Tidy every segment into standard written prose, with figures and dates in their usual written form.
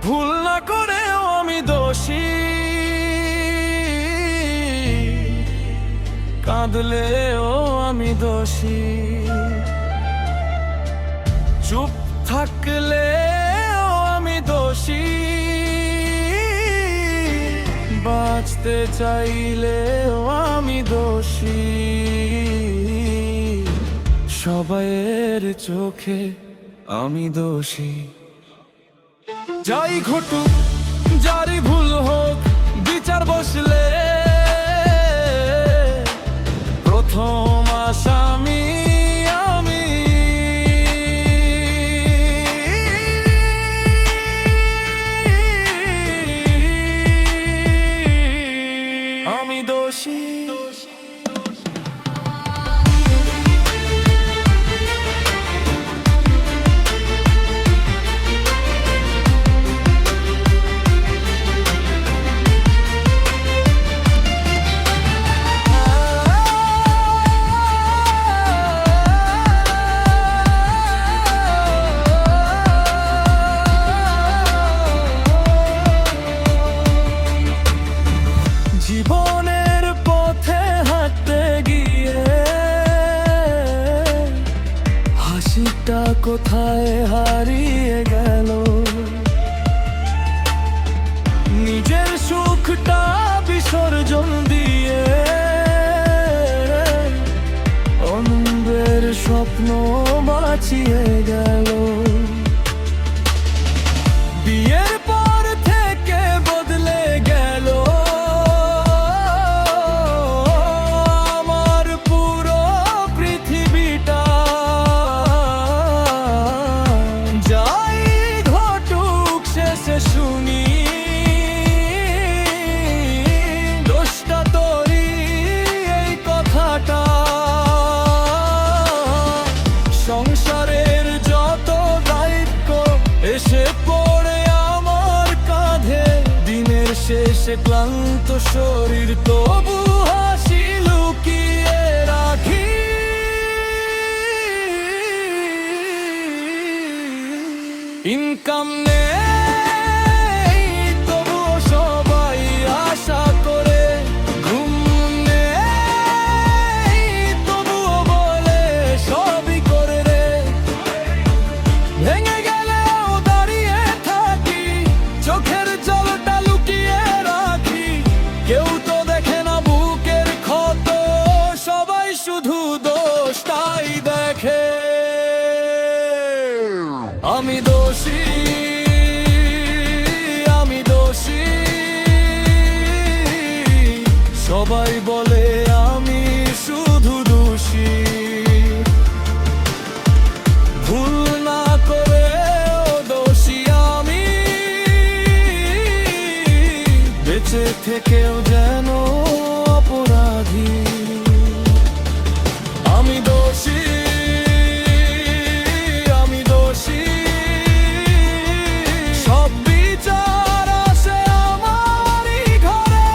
ভুল না করেও আমি দোষী, কাঁদলেও আমি দোষী, চুপ থাকলেও আমি দোষী, বাঁচতে চাইলেও আমি দোষী। সবাইয়ের চোখে আমি দোষী। যাই ঘটুক, যারই ভুল হোক, বিচার বসলে প্রথম আসামি আমি। আমি দোষী। জীবনের পথে হাঁটতে গিয়ে হাসিটা কোথায় হারিয়ে গেল, নিজের সুখটা বিসর্জন দিয়ে অন্যের স্বপ্ন বাঁচিয়ে গেল। বিয়ের পর থেকে বদলে গেল আমার পুরো পৃথিবীটা। যাই ঘটুক শেষে শুনি দোষটা তোরই, এই কথাটা। সংসারের যত দায়িত্ব এসে পড়ে আমার কাঁধে, দিনের শেষে ক্লান্ত শরীর তবু হাসি লুকিয়ে রাখি। ইনকাম নেই তবুও সবাই আশা করে, ঘুম নেই তবুও বলে সবই করে রে। ভেঙে গেলেও দাঁড়িয়ে থাকি, চোখের জলটা লুকিয়ে রাখি। কেউ তো দেখে না বুকের ক্ষত, সবাই শুধু দোষটাই দেখে। আমি দোষী, আমি দোষী। সবাই বলে আমি শুধু দোষী, ভুল না করেও দোষী আমি, বেঁচে থেকেও যেন অপরাধী। আমি দোষী, আমি দোষী। সব বিচার আসে আমারই ঘরে,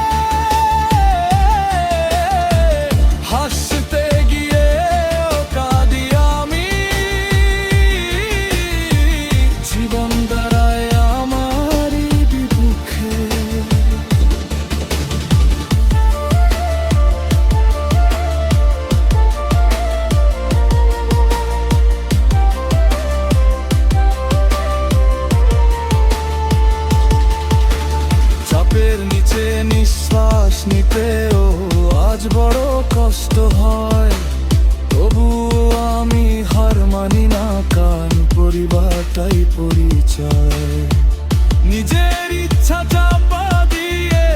হাসতে গিয়েও কাঁদি আমি। জীবন দাঁড়ায় আমারই বিপক্ষে। চাপের নিচে নিঃশ্বাস নিতেও আজ বড় কষ্ট হয়, তবুও আমি হার মানি না, কান পরিবারটাই পরিচয়। নিজের ইচ্ছা চাপা দিয়ে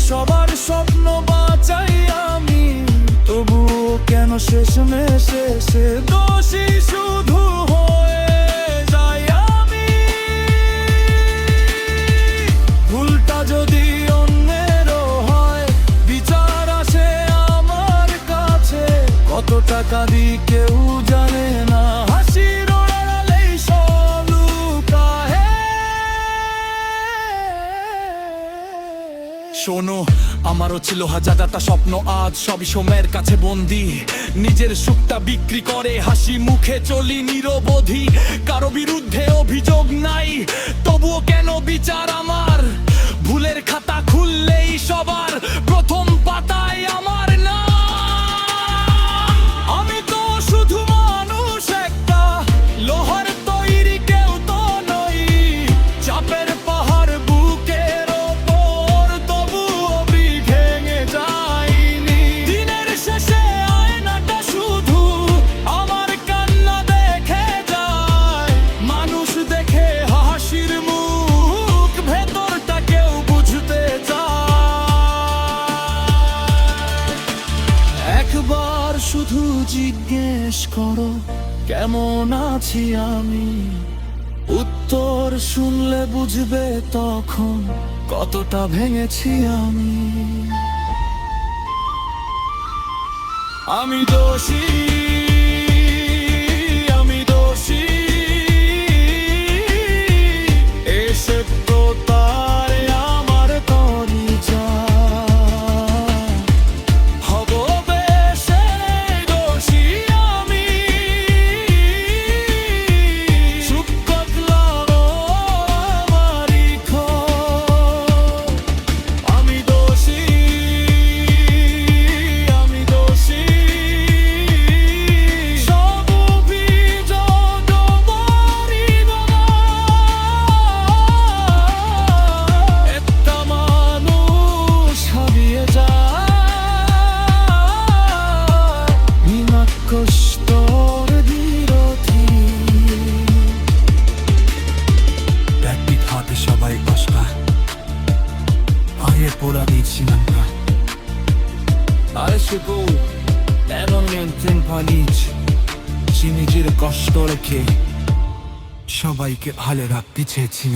সবার স্বপ্ন বাঁচাই আমি, তবুও কেন শেষমেশে সে দোষী শুধু হয়ে যাই আমি। ভুলটা যদি অন্যেরও হয়, বিচার আসে আমার কাছে। কত টাকা দিই কেউ জানে না, হাসির আড়ালেই সব লুকায়। শোনো, আমারও ছিল হাজারটা স্বপ্ন, আজ সবই সময়ের কাছে বন্দি। নিজের সুখটা বিক্রি করে হাসি মুখে চলি নিরবধি। কারো বিরুদ্ধে অভিযোগ নাই, তবুও কেন বিচার জিজ্ঞেস করো কেমন আছি আমি, উত্তর শুনলে বুঝবে তখন কতটা ভেঙেছি আমি। আমি দোষী, আমি দোষী, এসে তো তার আমার তরি যা হব বেশে দোষী আমি, চুপ কতলারো আমারই খোঁজ। আমি দোষী, আমি দোষী, সব অভিযোগ মরিব না। একটা মানুষ হারিয়ে যায় বিনা কষ্টর বিরোধী। একদিক হাতে সবাই বসবা, আগে পোড়া দিচ্ছিলাম না। Adesso tu non niente impanici, si নিজের কষ্ট রেখে সবাইকে ভালো রাখতে চেয়েছিল।